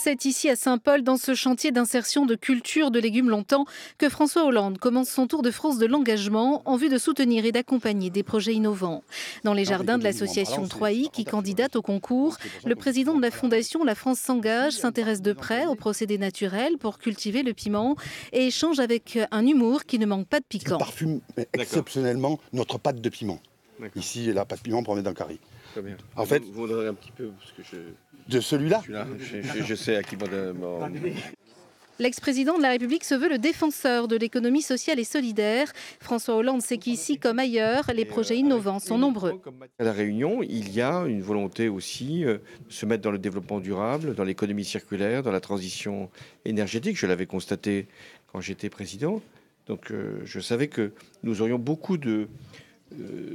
C'est ici à Saint-Paul, dans ce chantier d'insertion de culture de légumes longtemps, que François Hollande commence son tour de France de l'engagement en vue de soutenir et d'accompagner des projets innovants. Dans les jardins de l'association 3i qui candidate au concours, le président de la fondation La France s'engage, s'intéresse de près aux procédés naturels pour cultiver le piment et échange avec un humour qui ne manque pas de piquant. Il parfume exceptionnellement notre pâte de piment. Ici, la pâte de piment pour mettre dans le curry. Très bien. En fait, vous donnerez un petit peu parce que de celui-là. Je sais à qui L'ex-président de la République se veut le défenseur de l'économie sociale et solidaire. François Hollande sait qu'ici, comme ailleurs, les projets innovants sont nombreux. À La Réunion, il y a une volonté aussi de se mettre dans le développement durable, dans l'économie circulaire, dans la transition énergétique. Je l'avais constaté quand j'étais président. Donc je savais que nous aurions beaucoup de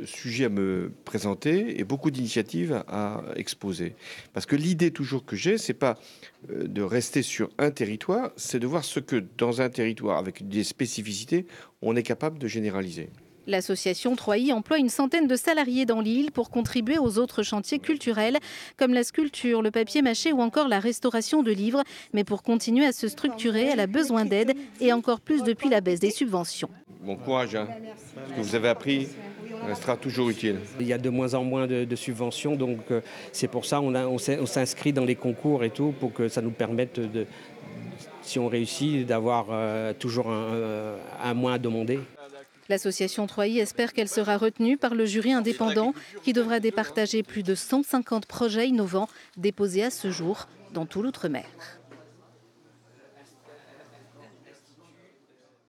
sujets à me présenter et beaucoup d'initiatives à exposer. Parce que l'idée toujours que j'ai, c'est pas de rester sur un territoire, c'est de voir ce que dans un territoire avec des spécificités, on est capable de généraliser. L'association 3i emploie une centaine de salariés dans l'île pour contribuer aux autres chantiers culturels comme la sculpture, le papier mâché ou encore la restauration de livres. Mais pour continuer à se structurer, elle a besoin d'aide et encore plus depuis la baisse des subventions. Bon courage, hein. Ce que vous avez appris restera toujours utile. Il y a de moins en moins de subventions, donc c'est pour ça on s'inscrit dans les concours et tout pour que ça nous permette, si on réussit, d'avoir toujours un moins à demander. L'association 3i espère qu'elle sera retenue par le jury indépendant qui devra départager plus de 150 projets innovants déposés à ce jour dans tout l'outre-mer.